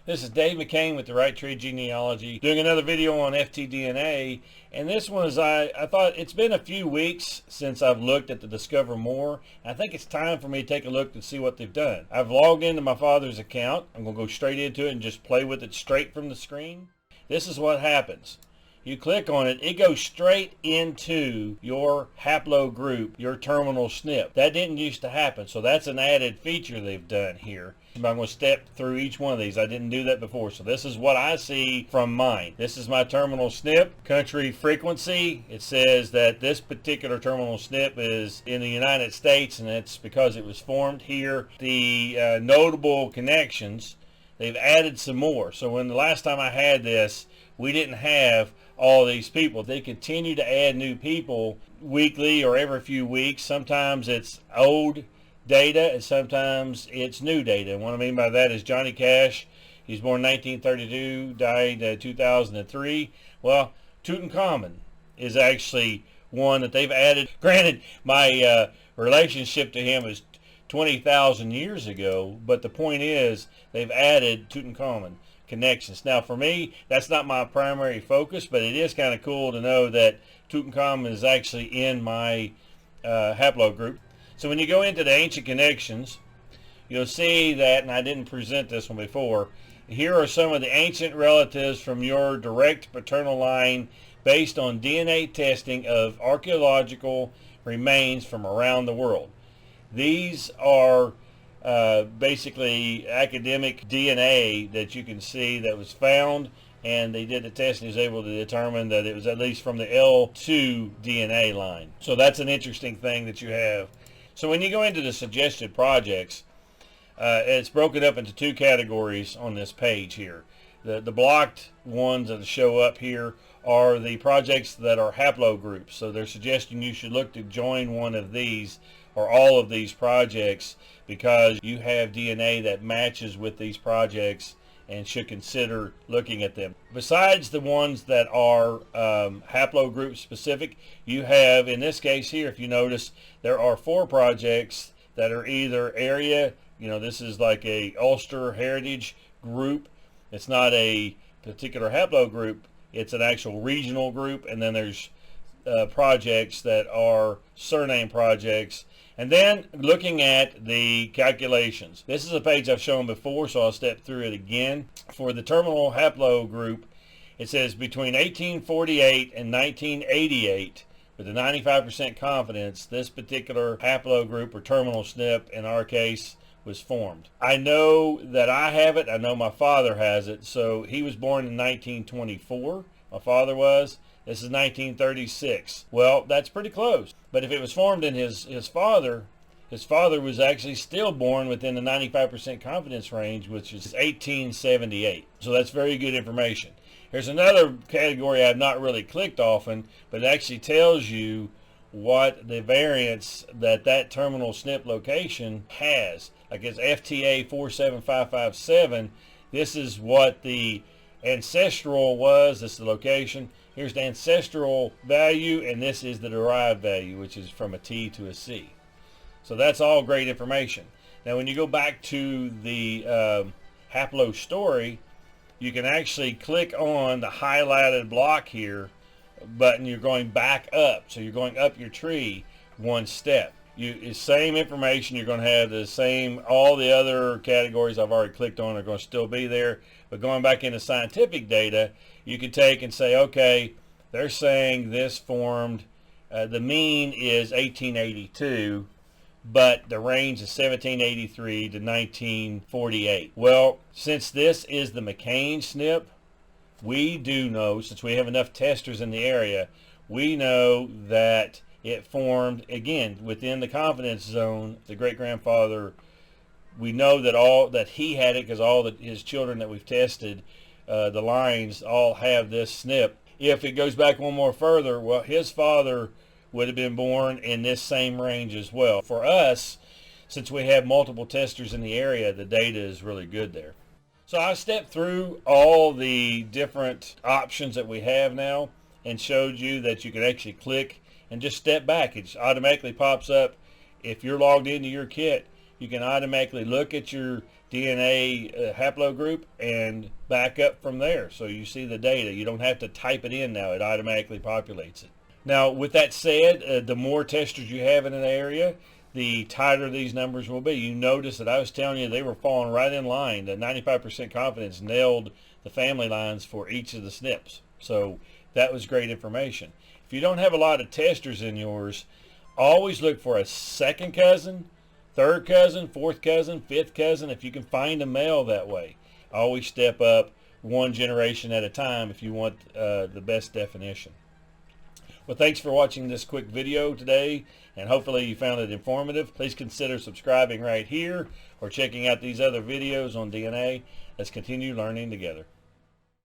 This is Dave McCain with the Right Tree Genealogy, doing another video on FTDNA, and this one is, I thought it's been a few weeks since I've looked at the Discover More. I think it's time for me to take a look to see what they've done. I've logged into my father's account. I'm going to go straight into it and just play with it straight from the screen. This is what happens. You click on it, it goes straight into your haplogroup, your terminal SNP. That didn't used to happen, so that's an added feature they've done here. I'm going to step through each one of these. I didn't do that before, so this is what I see from mine. This is my terminal SNP, country frequency. It says that this particular terminal SNP is in the United States, and it's because it was formed here. The notable connections, they've added some more. So when the last time I had this, we didn't have all these people. They continue to add new people weekly or every few weeks. Sometimes it's old data and sometimes it's new data. And what I mean by that is Johnny Cash, he's born 1932, died 2003. Well, Tutankhamun is actually one that they've added. Granted, my relationship to him is 20,000 years ago, but the point is they've added Tutankhamun connections. Now for me, that's not my primary focus, but it is kind of cool to know that Tutankhamun is actually in my haplogroup. So when you go into the ancient connections, you'll see that, and I didn't present this one before, here are some of the ancient relatives from your direct paternal line based on DNA testing of archaeological remains from around the world. These are basically academic DNA that you can see that was found, and they did the test and was able to determine that it was at least from the L2 DNA line. So that's an interesting thing that you have. So when you go into the suggested projects, it's broken up into two categories on this page here. The blocked ones that show up here are the projects that are haplogroups. So they're suggesting you should look to join one of these or all of these projects because you have DNA that matches with these projects and should consider looking at them. Besides the ones that are haplogroup specific, you have, in this case here, if you notice, there are 4 projects that are either area, this is like a Ulster Heritage group. It's not a particular haplogroup, it's an actual regional group, and then there's projects that are surname projects. And then looking at the calculations. This is a page I've shown before, so I'll step through it again. For the terminal haplogroup, it says between 1848 and 1988, with a 95% confidence, this particular haplogroup or terminal SNP, in our case, was formed. I know that I have it. I know my father has it. So he was born in 1924. My father was. This is 1936. Well, that's pretty close. But if it was formed in his father was actually still born within the 95% confidence range, which is 1878. So that's very good information. Here's another category I've not really clicked often, but it actually tells you what the variance that terminal SNP location has. Like it's FTA 47557. This is what the ancestral was. This is the location. Here's the ancestral value, and this is the derived value, which is from a T to a C. So that's all great information. Now when you go back to the haplo story, you can actually click on the highlighted block here button. You're going back up, so you're going up your tree one step. Same information. You're going to have the same, all the other categories I've already clicked on are going to still be there, but going back into scientific data, you can take and say, okay, they're saying this formed, the mean is 1882, but the range is 1783 to 1948. Well, since this is the McCain SNP, we do know, since we have enough testers in the area, we know that it formed, again, within the confidence zone. The great-grandfather, we know that he had it because all his children that we've tested, the lines all have this SNP. If it goes back one more further, well, his father would have been born in this same range as well. For us, since we have multiple testers in the area, the data is really good there. So I stepped through all the different options that we have now and showed you that you can actually click and just step back. It automatically pops up. If you're logged into your kit, you can automatically look at your DNA haplogroup and back up from there. So you see the data. You don't have to type it in now. It automatically populates it. Now, with that said, the more testers you have in an area, the tighter these numbers will be. You notice that I was telling you they were falling right in line. The 95% confidence nailed the family lines for each of the SNPs. So that was great information. If you don't have a lot of testers in yours, always look for a second cousin, third cousin, fourth cousin, fifth cousin, if you can find a male that way. Always step up one generation at a time if you want the best definition. Well, thanks for watching this quick video today, and hopefully you found it informative. Please consider subscribing right here or checking out these other videos on DNA. Let's continue learning together.